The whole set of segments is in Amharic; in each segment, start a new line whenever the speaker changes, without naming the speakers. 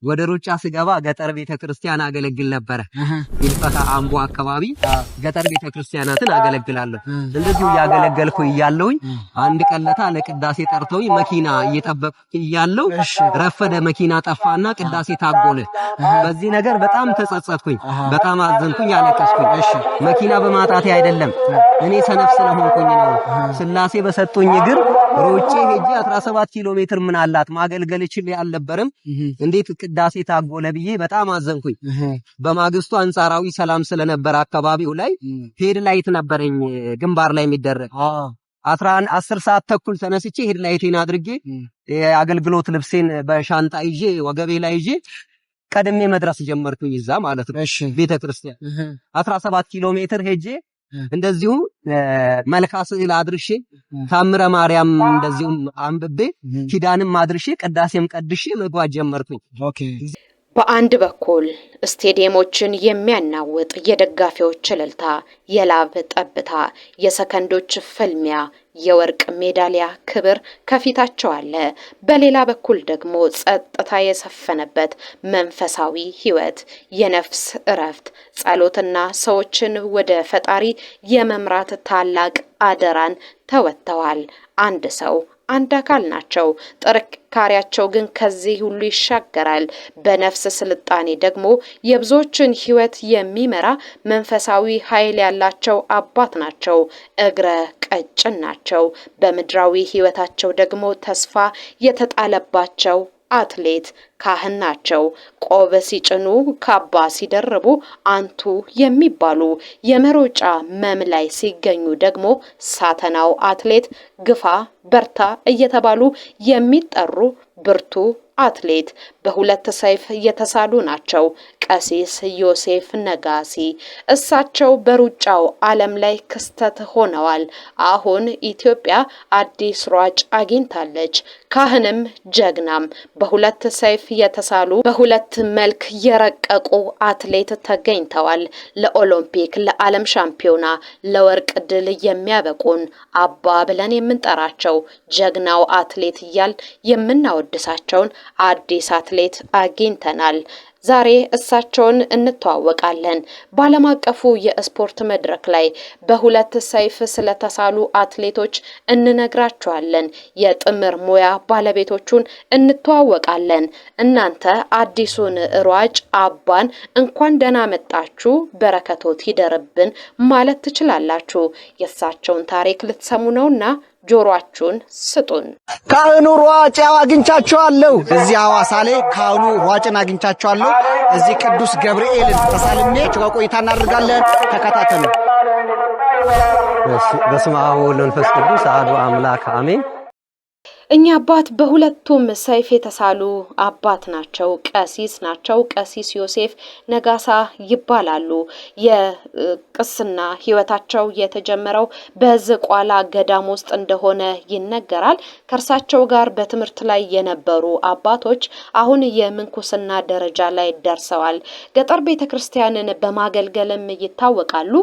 ወደ ሩጫ ስገባ ገጠር ቤተክርስቲያን አገለግል ነበር ይልፈታ አምቦ አካባቢ ገጠር ቤተክርስቲያናትን አገለግላለሁ እንደዚሁ ያገለገልኩ ይያለውኝ አንድ ቀለታ ለቅዳሴ ጠርተውኝ መኪና እየጠበቅኩ ይያለው ረፈደ መኪና ጠፋና ቅዳሴ ታጎለ በዚህ ነገር በጣም ተጸጸትኩኝ በጣም አዘንኩኝ ያለቀስኩኝ መኪና በማጣቴ አይደለም እኔ ሰነፍ ስለሆንኩኝ ነው ስላሴ በሰጡኝ እግር ሮጬ ሄጄ 17 ኪሎ ሜትር ምን አላት ማገልገል ይችል ያልነበረም እንዴት ቅዳሴ ታጎለ ብዬ በጣም አዘንኩኝ በማግስቱ አንጻራዊ ሰላም ስለነበር አካባቢው ላይ ሄድ ላይት ነበርኝ ግንባር ላይ የሚደረግ 10 ሰዓት ተኩል ተነስቼ ሄድ ላይቴን አድርጌ የአገልግሎት ልብሴን በሻንጣ ይዤ ወገቤ ላይ ይዤ ቀድሜ መድረስ ጀመርኩኝ እዛ ማለት ነው ቤተክርስቲያን 17 ኪሎ ሜትር ሄጄ እንደዚሁ መልካ ስዕል አድርሼ ታምረ ማርያም እንደዚሁ አንብቤ ኪዳንም አድርሼ ቅዳሴም ቀድሼ መጓዝ ጀመርኩኝ
በአንድ በኩል ስቴዲየሞችን የሚያናውጥ የደጋፊዎች እልልታ የላብ ጠብታ የሰከንዶች ፍልሚያ የወርቅ ሜዳሊያ ክብር ከፊታቸው አለ በሌላ በኩል ደግሞ ጸጥታ የሰፈነበት መንፈሳዊ ህይወት የነፍስ እረፍት ጸሎትና ሰዎችን ወደ ፈጣሪ የመምራት ታላቅ አደራን ተወጥተዋል አንድ ሰው አንድ አካል ናቸው ጥርካሬያቸው ግን ከዚህ ሁሉ ይሻገራል በነፍስ ስልጣኔ ደግሞ የብዙዎችን ህይወት የሚመራ መንፈሳዊ ኃይል ያላቸው አባት ናቸው እግረ ቀጭን ናቸው በምድራዊ ህይወታቸው ደግሞ ተስፋ የተጣለባቸው አትሌት ካህን ናቸው ቆብ ሲጭኑ ካባ ሲደርቡ አንቱ የሚባሉ የመሮጫ መምላይ ሲገኙ ደግሞ ሳተናው አትሌት ግፋ በርታ እየተባሉ የሚጠሩ ብርቱ አትሌት በሁለት ሰይፍ የተሳሉ ናቸው ቀሲስ ዮሴፍ ነጋሲ እሳቸው በሩጫው ዓለም ላይ ክስተት ሆነዋል አሁን ኢትዮጵያ አዲስ ሯጭ አግኝታለች ካህንም ጀግናም በሁለት ሰይፍ የተሳሉ በሁለት መልክ የረቀቁ አትሌት ተገኝተዋል ለኦሎምፒክ ለዓለም ሻምፒዮና ለወርቅ ድል የሚያበቁን አባ ብለን የምንጠራቸው ጀግናው አትሌት ይያል የምናወድሳቸውን አዲስ አትሌት አግኝተናል ዛሬ እሳቸውን እንተዋወቃለን በዓለም አቀፉ የስፖርት መድረክ ላይ በሁለት ሰይፍ ስለተሳሉ አትሌቶች እንነግራቸዋለን የጥምር ሙያ ባለቤቶቹን እንተዋወቃለን እናንተ አዲሱን ሯጭ አባን እንኳን ደህና መጣችሁ በረከቶት ይደርብን ማለት ትችላላችሁ የእሳቸውን ታሪክ ልትሰሙ ነውና ጆሮአችሁን ስጡን
ካህኑ ሯጭ አግኝቻቸዋለሁ እዚህ ሐዋሳ ላይ ካህኑ ሯጭን አግኝቻቸዋለሁ እዚህ ቅዱስ ገብርኤል ተሳልሜ ቆይታ እናደርጋለን ተከታተሉ
በስመ አብ ወወልድ ወመንፈስ ቅዱስ አሐዱ አምላክ አሜን
እኛ አባት በሁለቱም ሰይፍ የተሳሉ አባት ናቸው ቀሲስ ናቸው ቀሲስ ዮሴፍ ነጋሳ ይባላሉ የቅስና ህይወታቸው የተጀመረው በዝቋላ ገዳም ውስጥ እንደሆነ ይነገራል ከርሳቸው ጋር በትምህርት ላይ የነበሩ አባቶች አሁን የምንኩስና ደረጃ ላይ ደርሰዋል ገጠር ቤተክርስቲያንን በማገልገልም ይታወቃሉ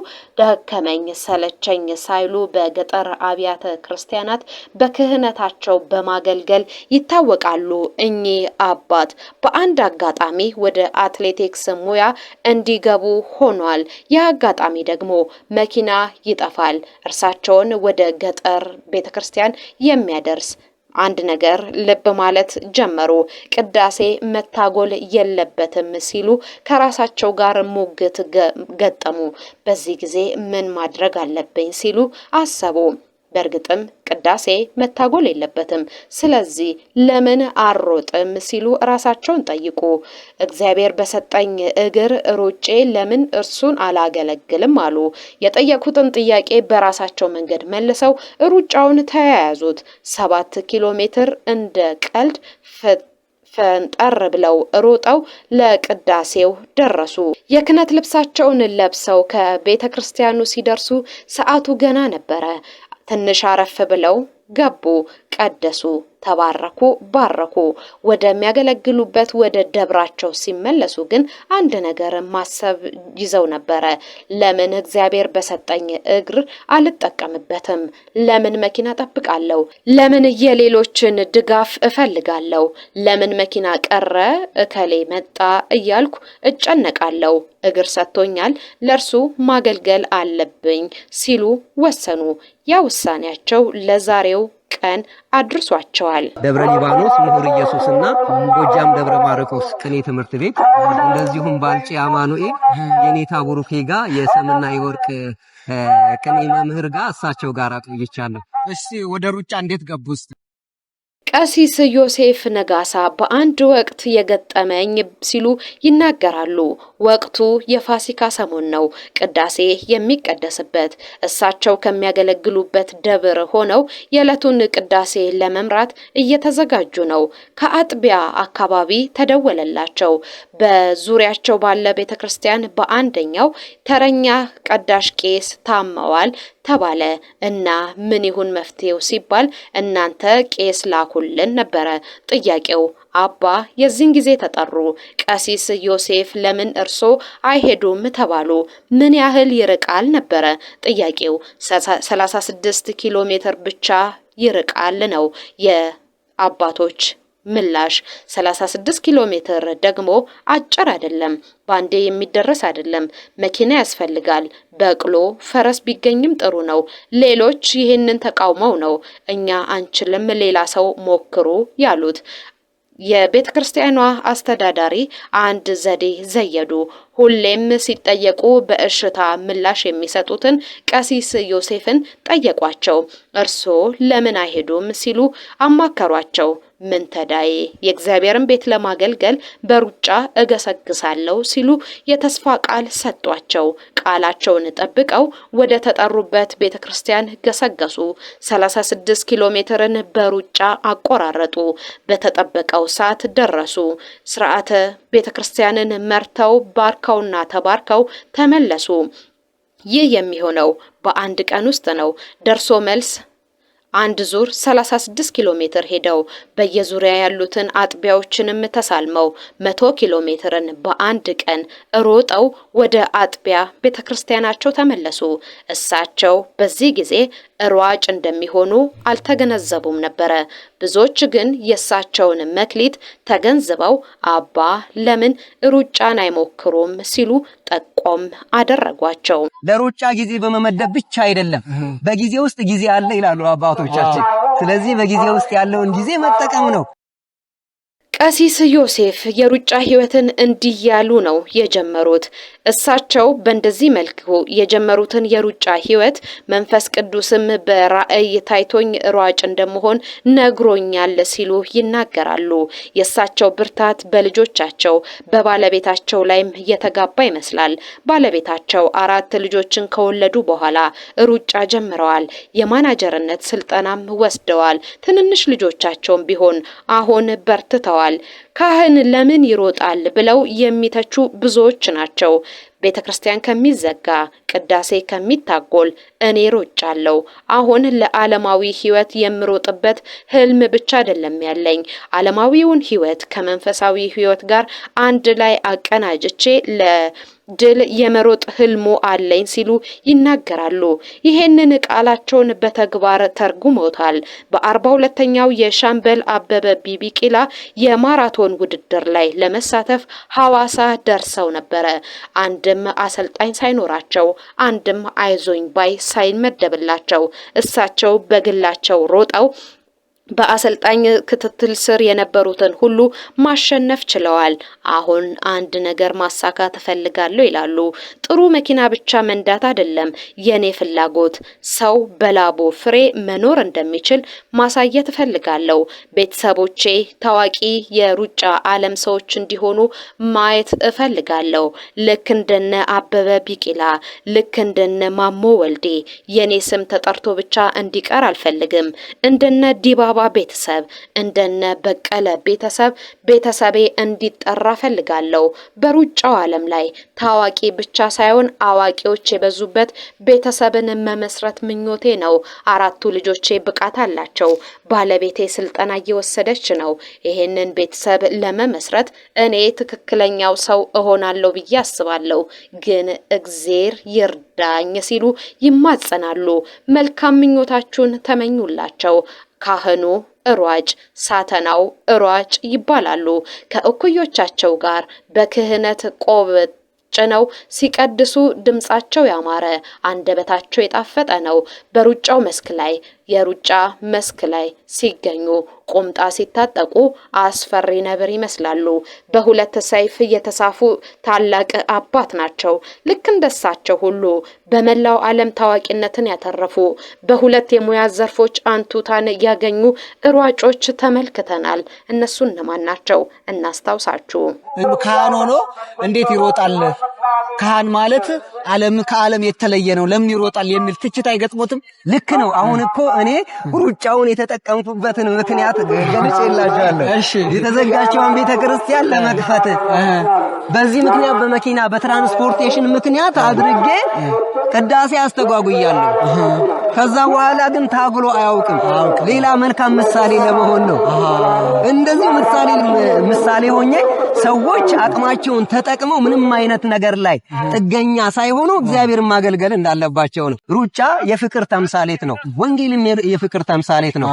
ደከመኝ ሰለቸኝ ሳይሉ በገጠር አብያተ ክርስቲያናት በክህነታቸው በማገልገል ይታወቃሉ እኚህ አባት በአንድ አጋጣሚ ወደ አትሌቲክስ ሙያ እንዲገቡ ሆኗል የአጋጣሚ ደግሞ መኪና ይጠፋል እርሳቸውን ወደ ገጠር ቤተክርስቲያን የሚያደርስ አንድ ነገር ልብ ማለት ጀመሩ ቅዳሴ መታጎል የለበትም ሲሉ ከራሳቸው ጋር ሙግት ገጠሙ በዚህ ጊዜ ምን ማድረግ አለብኝ ሲሉ አሰቡ በርግጥም ቅዳሴ መታጎል የለበትም ስለዚህ ለምን አሮጥም ሲሉ ራሳቸውን ጠይቁ እግዚአብሔር በሰጠኝ እግር ሮጬ ለምን እርሱን አላገለግልም አሉ የጠየቁትን ጥያቄ በራሳቸው መንገድ መልሰው ሩጫውን ተያያዙት 7 ኪሎ ሜትር እንደ ቀልድ ፈንጠር ብለው ሮጠው ለቅዳሴው ደረሱ የክህነት ልብሳቸውን ለብሰው ከቤተክርስቲያኑ ሲደርሱ ሰዓቱ ገና ነበረ ትንሽ አረፍ ብለው ገቡ ቀደሱ፣ ተባረኩ፣ ባረኩ። ወደሚያገለግሉበት ወደ ደብራቸው ሲመለሱ ግን አንድ ነገር ማሰብ ይዘው ነበረ። ለምን እግዚአብሔር በሰጠኝ እግር አልጠቀምበትም? ለምን መኪና ጠብቃለሁ? ለምን የሌሎችን ድጋፍ እፈልጋለሁ? ለምን መኪና ቀረ እከሌ መጣ እያልኩ እጨነቃለሁ? እግር ሰጥቶኛል፣ ለርሱ ማገልገል አለብኝ ሲሉ ወሰኑ። ያ ውሳኔያቸው ለዛሬው ቀን አድርሷቸዋል።
ደብረ ሊባኖስ ምሁር ኢየሱስና ጎጃም ደብረ ማርቆስ ቅኔ ትምህርት ቤት እንደዚሁም ባልጪ አማኑኤል የኔታ ቡሩኬ ጋር የሰምና የወርቅ ቅኔ መምህር ጋር እሳቸው ጋር ቆይቻለሁ።
እሺ ወደ ሩጫ እንዴት ገቡ?
ቀሲስ ዮሴፍ ነጋሳ በአንድ ወቅት የገጠመኝ ሲሉ ይናገራሉ። ወቅቱ የፋሲካ ሰሞን ነው። ቅዳሴ የሚቀደስበት እሳቸው ከሚያገለግሉበት ደብር ሆነው የዕለቱን ቅዳሴ ለመምራት እየተዘጋጁ ነው። ከአጥቢያ አካባቢ ተደወለላቸው። በዙሪያቸው ባለ ቤተክርስቲያን በአንደኛው ተረኛ ቀዳሽ ቄስ ታመዋል ተባለ እና ምን ይሁን መፍትሄው ሲባል እናንተ ቄስ ላኩልን ነበረ ጥያቄው። አባ የዚህን ጊዜ ተጠሩ። ቀሲስ ዮሴፍ ለምን እርሶ አይሄዱም ተባሉ። ምን ያህል ይርቃል ነበረ ጥያቄው። 36 ኪሎ ሜትር ብቻ ይርቃል ነው የአባቶች ምላሽ። 36 ኪሎ ሜትር ደግሞ አጭር አይደለም፣ ባንዴ የሚደረስ አይደለም። መኪና ያስፈልጋል። በቅሎ ፈረስ ቢገኝም ጥሩ ነው። ሌሎች ይህንን ተቃውመው ነው እኛ አንችልም፣ ሌላ ሰው ሞክሩ ያሉት። የቤተ ክርስቲያኗ አስተዳዳሪ አንድ ዘዴ ዘየዱ። ሁሌም ሲጠየቁ በእሽታ ምላሽ የሚሰጡትን ቀሲስ ዮሴፍን ጠየቋቸው። እርሶ ለምን አይሄዱም ሲሉ አማከሯቸው። ምን ተዳዬ የእግዚአብሔርን ቤት ለማገልገል በሩጫ እገሰግሳለሁ ሲሉ የተስፋ ቃል ሰጧቸው። ቃላቸውን ጠብቀው ወደ ተጠሩበት ቤተክርስቲያን ገሰገሱ። 36 ኪሎ ሜትርን በሩጫ አቆራረጡ። በተጠበቀው ሰዓት ደረሱ። ስርዓተ ቤተክርስቲያንን መርተው ባርከውና ተባርከው ተመለሱ። ይህ የሚሆነው በአንድ ቀን ውስጥ ነው። ደርሶ መልስ አንድ ዙር 36 ኪሎ ሜትር ሄደው በየዙሪያ ያሉትን አጥቢያዎችንም ተሳልመው 100 ኪሎ ሜትርን በአንድ ቀን ሮጠው ወደ አጥቢያ ቤተክርስቲያናቸው ተመለሱ። እሳቸው በዚህ ጊዜ ሯጭ እንደሚሆኑ አልተገነዘቡም ነበረ። ብዙዎች ግን የእሳቸውን መክሊት ተገንዝበው አባ ለምን ሩጫን አይሞክሩም ሲሉ ጠቆም አደረጓቸው።
ለሩጫ ጊዜ በመመደብ ብቻ አይደለም፣ በጊዜ ውስጥ ጊዜ አለ ይላሉ አባቶቻችን። ስለዚህ በጊዜ ውስጥ ያለውን ጊዜ መጠቀም ነው።
ቀሲስ ዮሴፍ የሩጫ ህይወትን እንዲህ ያሉ ነው የጀመሩት። እሳቸው በእንደዚህ መልኩ የጀመሩትን የሩጫ ህይወት መንፈስ ቅዱስም በራእይ ታይቶኝ ሯጭ እንደመሆን ነግሮኛል ሲሉ ይናገራሉ። የእሳቸው ብርታት በልጆቻቸው በባለቤታቸው ላይም የተጋባ ይመስላል። ባለቤታቸው 4 ልጆችን ከወለዱ በኋላ ሩጫ ጀምረዋል። የማናጀርነት ስልጠናም ወስደዋል። ትንንሽ ልጆቻቸውም ቢሆን አሁን በርትተዋል። ካህን ለምን ይሮጣል ብለው የሚተቹ ብዙዎች ናቸው። ቤተክርስቲያን ከሚዘጋ ቅዳሴ ከሚታጎል እኔ ሮጫለሁ። አሁን ለዓለማዊ ህይወት የምሮጥበት ህልም ብቻ አይደለም ያለኝ፣ ዓለማዊውን ህይወት ከመንፈሳዊ ህይወት ጋር አንድ ላይ አቀናጅቼ ለድል የመሮጥ ህልሙ አለኝ ሲሉ ይናገራሉ። ይሄንን ቃላቸውን በተግባር ተርጉመውታል። በ42ኛው የሻምበል አበበ ቢቂላ የማራቶን ውድድር ላይ ለመሳተፍ ሐዋሳ ደርሰው ነበረ። አንድም አሰልጣኝ ሳይኖራቸው አንድም አይዞኝ ባይ ሳይመደብላቸው እሳቸው በግላቸው ሮጠው በአሰልጣኝ ክትትል ስር የነበሩትን ሁሉ ማሸነፍ ችለዋል። አሁን አንድ ነገር ማሳካት እፈልጋለሁ ይላሉ። ጥሩ መኪና ብቻ መንዳት አይደለም የኔ ፍላጎት፣ ሰው በላቡ ፍሬ መኖር እንደሚችል ማሳየት እፈልጋለሁ። ቤተሰቦቼ ታዋቂ የሩጫ ዓለም ሰዎች እንዲሆኑ ማየት እፈልጋለሁ። ልክ እንደነ አበበ ቢቂላ፣ ልክ እንደነ ማሞ ወልዴ የኔ ስም ተጠርቶ ብቻ እንዲቀር አልፈልግም። እንደነ ዲባ አበባ ቤተሰብ እንደነ በቀለ ቤተሰቤ እንዲጠራ ፈልጋለሁ። በሩጫው ዓለም ላይ ታዋቂ ብቻ ሳይሆን አዋቂዎች የበዙበት ቤተሰብን መመስረት ምኞቴ ነው። 4 ልጆቼ ብቃት አላቸው። ባለቤቴ ስልጠና እየወሰደች ነው። ይሄንን ቤተሰብ ለመመስረት እኔ ትክክለኛው ሰው እሆናለሁ ብዬ አስባለሁ። ግን እግዚአብሔር ይርዳኝ ሲሉ ይማጸናሉ። መልካም ምኞታችሁን ተመኙላቸው። ካህኑ ሯጭ፣ ሳተናው ሯጭ ይባላሉ። ከእኩዮቻቸው ጋር በክህነት ቆብ ጭነው ሲቀድሱ ድምጻቸው ያማረ አንደበታቸው የጣፈጠ ነው። በሩጫው የሩጫ መስክ ላይ ሲገኙ ቁምጣ ሲታጠቁ አስፈሪ ነብር ይመስላሉ። በሁለት ሰይፍ የተሳፉ ታላቅ አባት ናቸው። ልክ እንደሳቸው ሁሉ በመላው ዓለም ታዋቂነትን ያተረፉ በሁለት የሙያ ዘርፎች አንቱታን ያገኙ ሯጮች ተመልክተናል። እነሱ እነማን ናቸው? እናስታውሳችሁ።
ካህን ሆኖ እንዴት ይሮጣል? ካህን ማለት ከዓለም የተለየ ነው፣ ለምን ይሮጣል የሚል ትችት አይገጥሞትም?
ልክ ነው። አሁን እኮ እኔ ሩጫውን የተጠቀምኩበትን ምክንያት ገልጬላችኋለሁ። የተዘጋችውን ቤተክርስቲያን ለመክፈት በዚህ ምክንያት በመኪና በትራንስፖርቴሽን ምክንያት አድርጌ ቅዳሴ አስተጓጉያለሁ። ከዛ በኋላ ግን ታግሎ አያውቅም። ሌላ መልካም ምሳሌ ለመሆን ነው። እንደዚህ ምሳሌ ሆኜ ሰዎች አቅማቸውን ተጠቅመው ምንም አይነት ነገር ላይ ጥገኛ ሳይሆኑ እግዚአብሔርን ማገልገል እንዳለባቸው ነው። ሩጫ የፍቅር ተምሳሌት ነው። ወንጌልም የፍቅር ተምሳሌት ነው።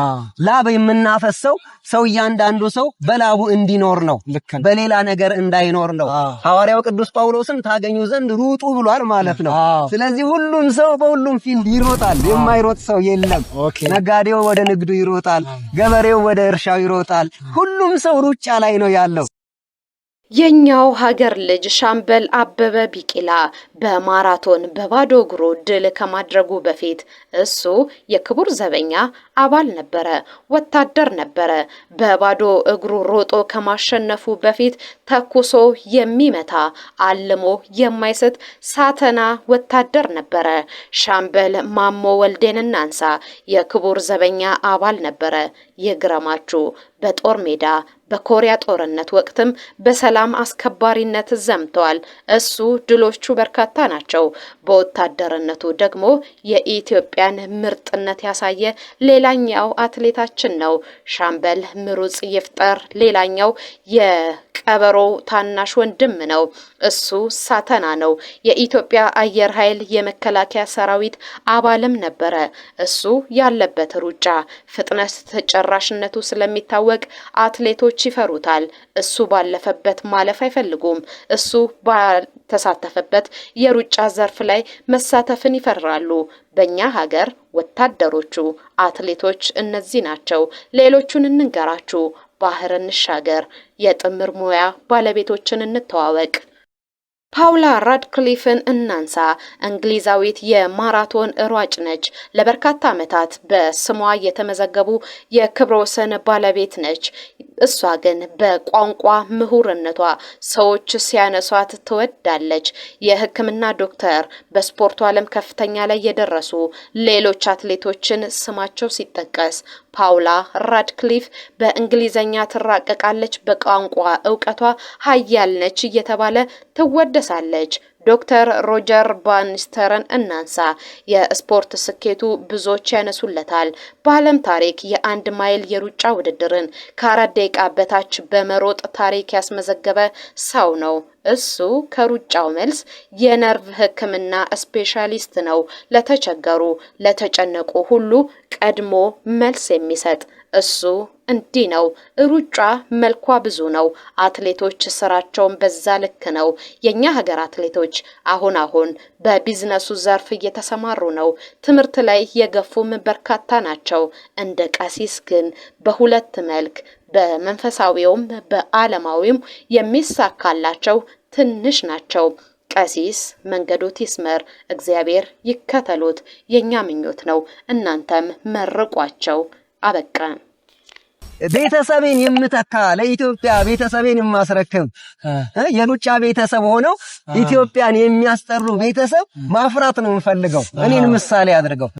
ላብ የምናፈሰው ሰው እያንዳንዱ ሰው በላቡ እንዲኖር ነው፣ በሌላ ነገር እንዳይኖር ነው። ሐዋርያው ቅዱስ ጳውሎስም ታገኙ ዘንድ ሩጡ ብሏል ማለት ነው። ስለዚህ ሁሉም ሰው በሁሉም ፊልድ ይሮጣል፣ የማይሮጥ ሰው የለም። ነጋዴው ወደ ንግዱ ይሮጣል፣ ገበሬው ወደ እርሻው ይሮጣል። ሁሉም ሰው ሩጫ ላይ ነው ያለው።
የኛው ሀገር ልጅ ሻምበል አበበ ቢቂላ በማራቶን በባዶ እግሩ ድል ከማድረጉ በፊት እሱ የክቡር ዘበኛ አባል ነበረ፣ ወታደር ነበረ። በባዶ እግሩ ሮጦ ከማሸነፉ በፊት ተኩሶ የሚመታ አልሞ የማይስት ሳተና ወታደር ነበረ። ሻምበል ማሞ ወልዴን እናንሳ። የክቡር ዘበኛ አባል ነበረ። ይግረማችሁ በጦር ሜዳ በኮሪያ ጦርነት ወቅትም በሰላም አስከባሪነት ዘምተዋል። እሱ ድሎቹ በርካታ ናቸው። በወታደርነቱ ደግሞ የኢትዮጵያን ምርጥነት ያሳየ ሌላኛው አትሌታችን ነው። ሻምበል ምሩጽ ይፍጠር ሌላኛው የቀበሮ ታናሽ ወንድም ነው። እሱ ሳተና ነው። የኢትዮጵያ አየር ኃይል የመከላከያ ሰራዊት አባልም ነበረ። እሱ ያለበት ሩጫ ፍጥነት ተጨራሽነቱ ስለሚታወቅ አትሌቶች ይፈሩታል። እሱ ባለፈበት ማለፍ አይፈልጉም። እሱ ባልተሳተፈበት የሩጫ ዘርፍ ላይ መሳተፍን ይፈራሉ። በእኛ ሀገር ወታደሮቹ አትሌቶች እነዚህ ናቸው። ሌሎቹን እንንገራችሁ። ባህር እንሻገር። የጥምር ሙያ ባለቤቶችን እንተዋወቅ። ፓውላ ራድክሊፍን እናንሳ። እንግሊዛዊት የማራቶን ሯጭ ነች። ለበርካታ ዓመታት በስሟ የተመዘገቡ የክብረ ወሰን ባለቤት ነች። እሷ ግን በቋንቋ ምሁርነቷ ሰዎች ሲያነሷት ትወዳለች። የሕክምና ዶክተር፣ በስፖርቱ ዓለም ከፍተኛ ላይ የደረሱ ሌሎች አትሌቶችን ስማቸው ሲጠቀስ ፓውላ ራድክሊፍ በእንግሊዘኛ ትራቀቃለች። በቋንቋ ዕውቀቷ ሀያል ነች እየተባለ ትወደሳለች። ዶክተር ሮጀር ባኒስተርን እናንሳ። የስፖርት ስኬቱ ብዙዎች ያነሱለታል። በዓለም ታሪክ የ1 ማይል የሩጫ ውድድርን ከ4 ደቂቃ በታች በመሮጥ ታሪክ ያስመዘገበ ሰው ነው። እሱ ከሩጫው መልስ የነርቭ ሕክምና ስፔሻሊስት ነው። ለተቸገሩ ለተጨነቁ ሁሉ ቀድሞ መልስ የሚሰጥ እሱ እንዲህ ነው። ሩጫ መልኳ ብዙ ነው። አትሌቶች ስራቸውን በዛ ልክ ነው። የኛ ሀገር አትሌቶች አሁን በቢዝነሱ ዘርፍ እየተሰማሩ ነው። ትምህርት ላይ የገፉም በርካታ ናቸው። እንደ ቀሲስ ግን በሁለት መልክ በመንፈሳዊውም በዓለማዊውም የሚሳካላቸው ትንሽ ናቸው። ቀሲስ መንገዶት ይስመር፣ እግዚአብሔር ይከተሉት የኛ ምኞት ነው። እናንተም መርቋቸው። አበቃ።
ቤተሰቤን የምተካ ለኢትዮጵያ ቤተሰቤን የማስረክብ የሩጫ ቤተሰብ ሆነው ኢትዮጵያን የሚያስጠሩ ቤተሰብ ማፍራት ነው የምፈልገው። እኔን ምሳሌ አድርገው